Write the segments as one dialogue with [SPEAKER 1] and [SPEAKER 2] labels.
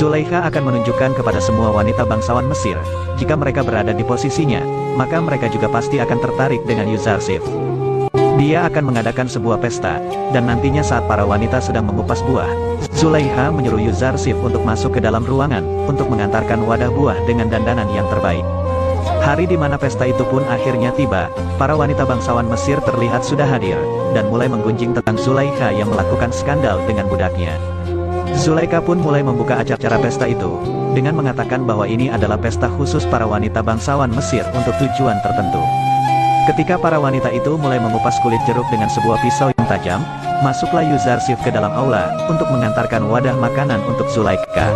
[SPEAKER 1] Zulaikha akan menunjukkan kepada semua wanita bangsawan Mesir, jika mereka berada di posisinya, maka mereka juga pasti akan tertarik dengan Yuzarsif. Dia akan mengadakan sebuah pesta, dan nantinya saat para wanita sedang mengupas buah, Zulaikha menyuruh Yuzarsif untuk masuk ke dalam ruangan, untuk mengantarkan wadah buah dengan dandanan yang terbaik. Hari di mana pesta itu pun akhirnya tiba, para wanita bangsawan Mesir terlihat sudah hadir, dan mulai menggunjing tentang Zulaikha yang melakukan skandal dengan budaknya. Zulaikha pun mulai membuka acara pesta itu, dengan mengatakan bahwa ini adalah pesta khusus para wanita bangsawan Mesir untuk tujuan tertentu. Ketika para wanita itu mulai mengupas kulit jeruk dengan sebuah pisau yang tajam, masuklah Yuzarsif ke dalam aula, untuk mengantarkan wadah makanan untuk Zulaikha.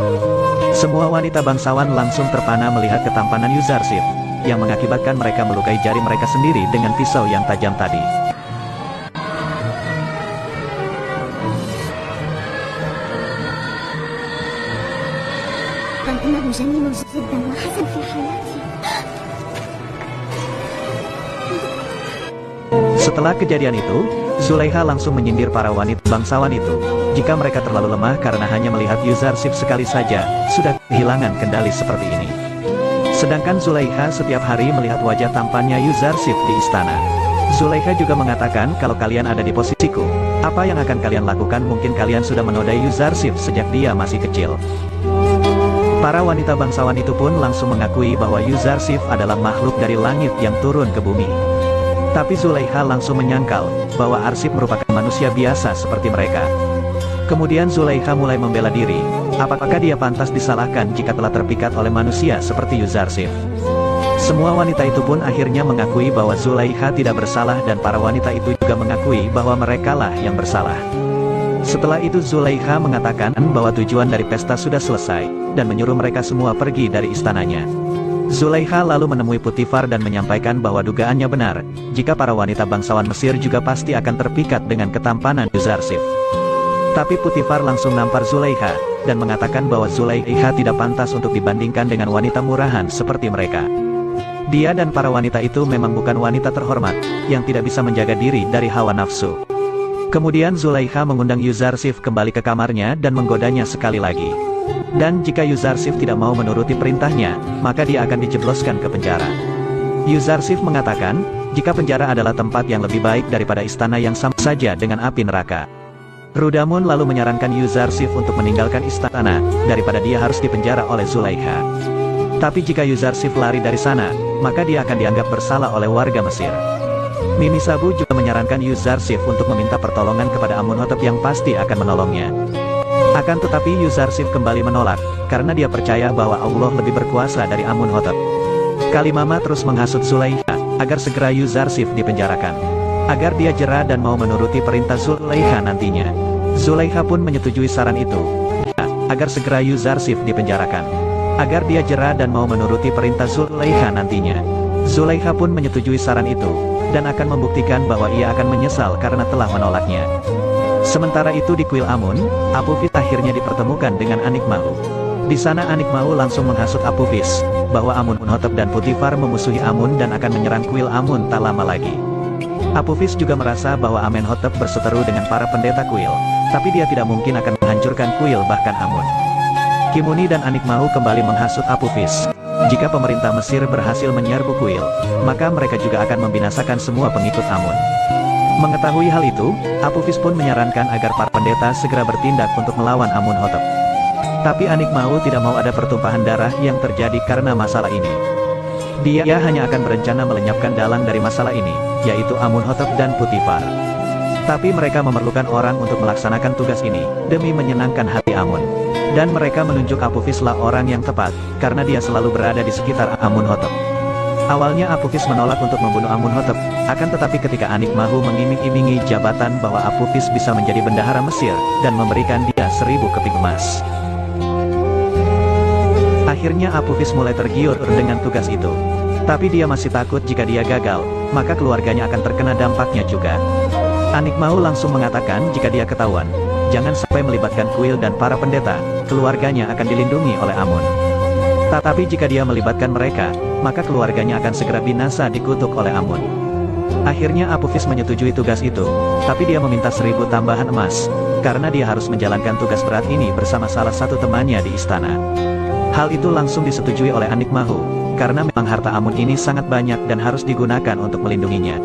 [SPEAKER 1] Semua wanita bangsawan langsung terpana melihat ketampanan Yuzarsif, yang mengakibatkan mereka melukai jari mereka sendiri dengan pisau yang tajam tadi. Setelah kejadian itu, Zulaikha langsung menyindir para wanita bangsawan itu, jika mereka terlalu lemah karena hanya melihat Yuzarsif sekali saja, sudah kehilangan kendali seperti ini. Sedangkan Zulaikha setiap hari melihat wajah tampannya Yuzarsif di istana. Zulaikha juga mengatakan, kalau kalian ada di posisiku, apa yang akan kalian lakukan? Mungkin kalian sudah menodai Yuzarsif sejak dia masih kecil. Para wanita bangsawan itu pun langsung mengakui bahwa Yuzarsif adalah makhluk dari langit yang turun ke bumi. Tapi Zulaikha langsung menyangkal, bahwa Arsip merupakan manusia biasa seperti mereka. Kemudian Zulaikha mulai membela diri, apakah dia pantas disalahkan jika telah terpikat oleh manusia seperti Yuzarsif. Semua wanita itu pun akhirnya mengakui bahwa Zulaikha tidak bersalah dan para wanita itu juga mengakui bahwa merekalah yang bersalah. Setelah itu Zulaikha mengatakan bahwa tujuan dari pesta sudah selesai, dan menyuruh mereka semua pergi dari istananya. Zulaikha lalu menemui Putifar dan menyampaikan bahwa dugaannya benar, jika para wanita bangsawan Mesir juga pasti akan terpikat dengan ketampanan Yuzarsif. Tapi Putifar langsung nampar Zulaikha, dan mengatakan bahwa Zulaikha tidak pantas untuk dibandingkan dengan wanita murahan seperti mereka. Dia dan para wanita itu memang bukan wanita terhormat, yang tidak bisa menjaga diri dari hawa nafsu. Kemudian Zulaikha mengundang Yuzarsif kembali ke kamarnya dan menggodanya sekali lagi. Dan jika Yuzarsif tidak mau menuruti perintahnya, maka dia akan dijebloskan ke penjara. Yuzarsif mengatakan, jika penjara adalah tempat yang lebih baik daripada istana yang sama saja dengan api neraka. Rudamun lalu menyarankan Yuzarsif untuk meninggalkan istana, daripada dia harus dipenjara oleh Zulaikha. Tapi jika Yuzarsif lari dari sana, maka dia akan dianggap bersalah oleh warga Mesir. Mimi Sabu juga menyarankan Yuzarsif untuk meminta pertolongan kepada Amunhotep yang pasti akan menolongnya. Akan tetapi Yuzarsif kembali menolak, karena dia percaya bahwa Allah lebih berkuasa dari Amunhotep. Kalimama terus menghasut Zulaikha, agar segera Yuzarsif dipenjarakan. Agar dia jera dan mau menuruti perintah Zulaikha nantinya. Zulaikha pun menyetujui saran itu, agar segera Yuzarsif dipenjarakan. Agar dia jera dan mau menuruti perintah Zulaikha nantinya. Zulaikha pun menyetujui saran itu, dan akan membuktikan bahwa ia akan menyesal karena telah menolaknya. Sementara itu di kuil Amun, Apophis akhirnya dipertemukan dengan Anikmau. Di sana Anikmau langsung menghasut Apophis, bahwa Amunhotep dan Putifar memusuhi Amun dan akan menyerang kuil Amun tak lama lagi. Apophis juga merasa bahwa Amenhotep berseteru dengan para pendeta kuil, tapi dia tidak mungkin akan menghancurkan kuil bahkan Amun. Kimuni dan Anikmau kembali menghasut Apophis. Jika pemerintah Mesir berhasil menyerbu kuil, maka mereka juga akan membinasakan semua pengikut Amun. Mengetahui hal itu, Apophis pun menyarankan agar para pendeta segera bertindak untuk melawan Amunhotep. Tapi Anikmau tidak mau ada pertumpahan darah yang terjadi karena masalah ini. Dia hanya akan berencana melenyapkan dalang dari masalah ini, yaitu Amunhotep dan Putifar. Tapi mereka memerlukan orang untuk melaksanakan tugas ini, demi menyenangkan hati Amun. Dan mereka menunjuk Apophislah orang yang tepat, karena dia selalu berada di sekitar Amunhotep. Awalnya Apophis menolak untuk membunuh Amunhotep, akan tetapi ketika Anikmau mengiming-imingi jabatan bahwa Apophis bisa menjadi bendahara Mesir, dan memberikan dia 1000 keping emas. Akhirnya Apophis mulai tergiur dengan tugas itu. Tapi dia masih takut jika dia gagal, maka keluarganya akan terkena dampaknya juga. Anikmau langsung mengatakan jika dia ketahuan, jangan sampai melibatkan kuil dan para pendeta, keluarganya akan dilindungi oleh Amun. Tetapi jika dia melibatkan mereka, maka keluarganya akan segera binasa dikutuk oleh Amun. Akhirnya Apophis menyetujui tugas itu, tapi dia meminta 1000 tambahan emas, karena dia harus menjalankan tugas berat ini bersama salah satu temannya di istana. Hal itu langsung disetujui oleh Anik Mahu, karena memang harta Amun ini sangat banyak dan harus digunakan untuk melindunginya.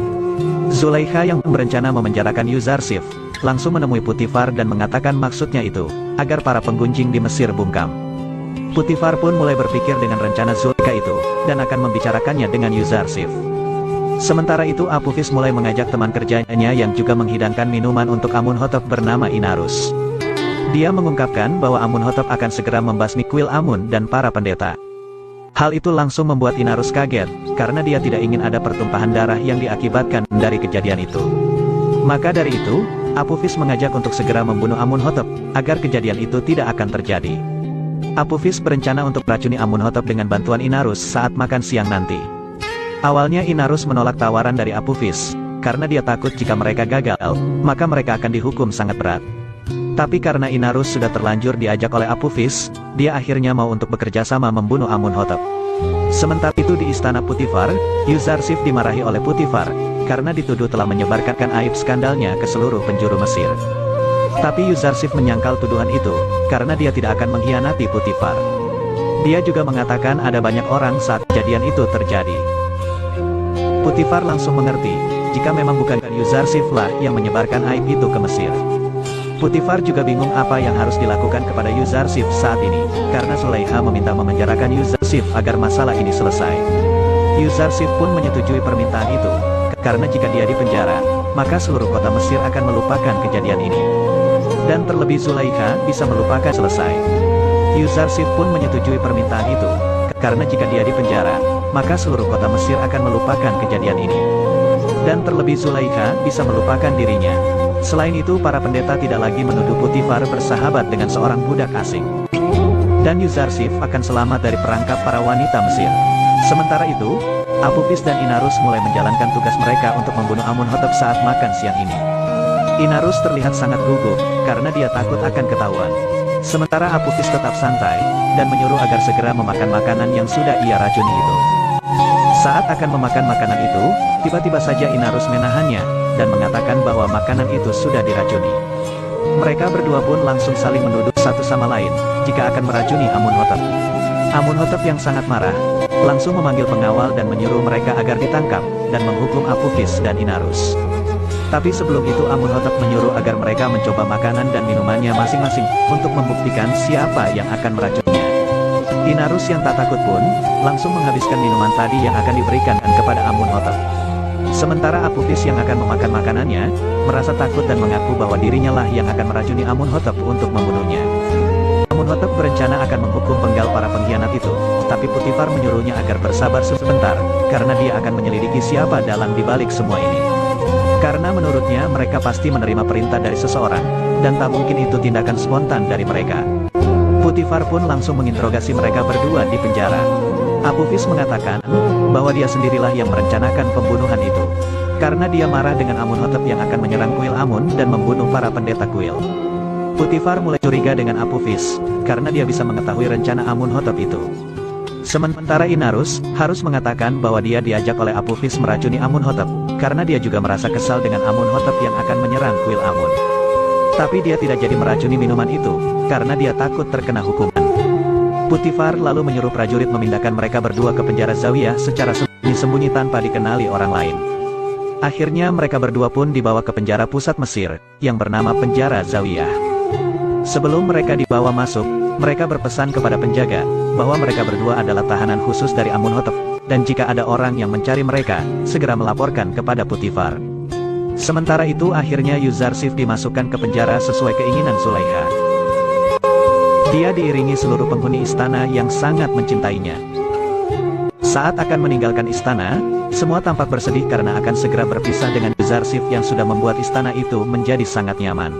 [SPEAKER 1] Zulaikha yang berencana memenjarakan Yuzarsif, langsung menemui Putifar dan mengatakan maksudnya itu, agar para penggunjing di Mesir bungkam. Putifar pun mulai berpikir dengan rencana Zulaikha itu, dan akan membicarakannya dengan Yuzarsif. Sementara itu Apophis mulai mengajak teman kerjanya yang juga menghidangkan minuman untuk Amunhotep bernama Inarus. Dia mengungkapkan bahwa Amunhotep akan segera membasmi kuil Amun dan para pendeta. Hal itu langsung membuat Inarus kaget, karena dia tidak ingin ada pertumpahan darah yang diakibatkan dari kejadian itu. Maka dari itu, Apophis mengajak untuk segera membunuh Amunhotep, agar kejadian itu tidak akan terjadi. Apophis berencana untuk meracuni Amunhotep dengan bantuan Inarus saat makan siang nanti. Awalnya Inarus menolak tawaran dari Apophis, karena dia takut jika mereka gagal, maka mereka akan dihukum sangat berat. Tapi karena Inarus sudah terlanjur diajak oleh Apophis, dia akhirnya mau untuk bekerja sama membunuh Amunhotep. Sementara itu di istana Putifar, Yuzarsif dimarahi oleh Putifar, karena dituduh telah menyebarkan aib skandalnya ke seluruh penjuru Mesir. Tapi Yuzarsif menyangkal tuduhan itu, karena dia tidak akan mengkhianati Putifar. Dia juga mengatakan ada banyak orang saat kejadian itu terjadi. Putifar langsung mengerti, jika memang bukan Yuzarsif lah yang menyebarkan aib itu ke Mesir. Putifar juga bingung apa yang harus dilakukan kepada Yuzarsif saat ini, karena Zulaikha meminta memenjarakan Yuzarsif agar masalah ini selesai. Yuzarsif pun menyetujui permintaan itu, karena jika dia dipenjara, maka seluruh kota Mesir akan melupakan kejadian ini. Dan terlebih Zulaikha bisa melupakan selesai. Yuzarsif pun menyetujui permintaan itu, karena jika dia dipenjara, maka seluruh kota Mesir akan melupakan kejadian ini. Dan terlebih Zulaikha bisa melupakan dirinya. Selain itu para pendeta tidak lagi menuduh Putifar bersahabat dengan seorang budak asing. Dan Yuzarsif akan selamat dari perangkap para wanita Mesir. Sementara itu, Apophis dan Inarus mulai menjalankan tugas mereka untuk membunuh Amunhotep saat makan siang ini. Inarus terlihat sangat gugup, karena dia takut akan ketahuan. Sementara Apophis tetap santai, dan menyuruh agar segera memakan makanan yang sudah ia racuni itu. Saat akan memakan makanan itu, tiba-tiba saja Inarus menahannya, dan mengatakan bahwa makanan itu sudah diracuni. Mereka berdua pun langsung saling menuduh satu sama lain, jika akan meracuni Amunhotep. Amunhotep yang sangat marah, langsung memanggil pengawal dan menyuruh mereka agar ditangkap, dan menghukum Apophis dan Inarus. Tapi sebelum itu Amunhotep menyuruh agar mereka mencoba makanan dan minumannya masing-masing, untuk membuktikan siapa yang akan meracuninya. Inarus yang tak takut pun, langsung menghabiskan minuman tadi yang akan diberikan kepada Amunhotep. Sementara Apophis yang akan memakan makanannya, merasa takut dan mengaku bahwa dirinya lah yang akan meracuni Amunhotep untuk membunuhnya. Amunhotep berencana akan menghukum penggal para pengkhianat itu, tapi Putifar menyuruhnya agar bersabar sebentar, karena dia akan menyelidiki siapa dalang dibalik semua ini. Karena menurutnya mereka pasti menerima perintah dari seseorang, dan tak mungkin itu tindakan spontan dari mereka. Putifar pun langsung menginterogasi mereka berdua di penjara. Apophis mengatakan bahwa dia sendirilah yang merencanakan pembunuhan itu, karena dia marah dengan Amunhotep yang akan menyerang kuil Amun dan membunuh para pendeta kuil. Putifar mulai curiga dengan Apophis, karena dia bisa mengetahui rencana Amunhotep itu. Sementara Inarus harus mengatakan bahwa dia diajak oleh Apophis meracuni Amunhotep, karena dia juga merasa kesal dengan Amunhotep yang akan menyerang kuil Amun. Tapi dia tidak jadi meracuni minuman itu, karena dia takut terkena hukuman. Putifar lalu menyuruh prajurit memindahkan mereka berdua ke penjara Zawiyah secara sembunyi-sembunyi tanpa dikenali orang lain. Akhirnya mereka berdua pun dibawa ke penjara pusat Mesir, yang bernama Penjara Zawiyah. Sebelum mereka dibawa masuk, mereka berpesan kepada penjaga, bahwa mereka berdua adalah tahanan khusus dari Amunhotep, dan jika ada orang yang mencari mereka, segera melaporkan kepada Putifar. Sementara itu akhirnya Yuzarsif dimasukkan ke penjara sesuai keinginan Zulaikha. Dia diiringi seluruh penghuni istana yang sangat mencintainya. Saat akan meninggalkan istana, semua tampak bersedih karena akan segera berpisah dengan Yuzarsif yang sudah membuat istana itu menjadi sangat nyaman.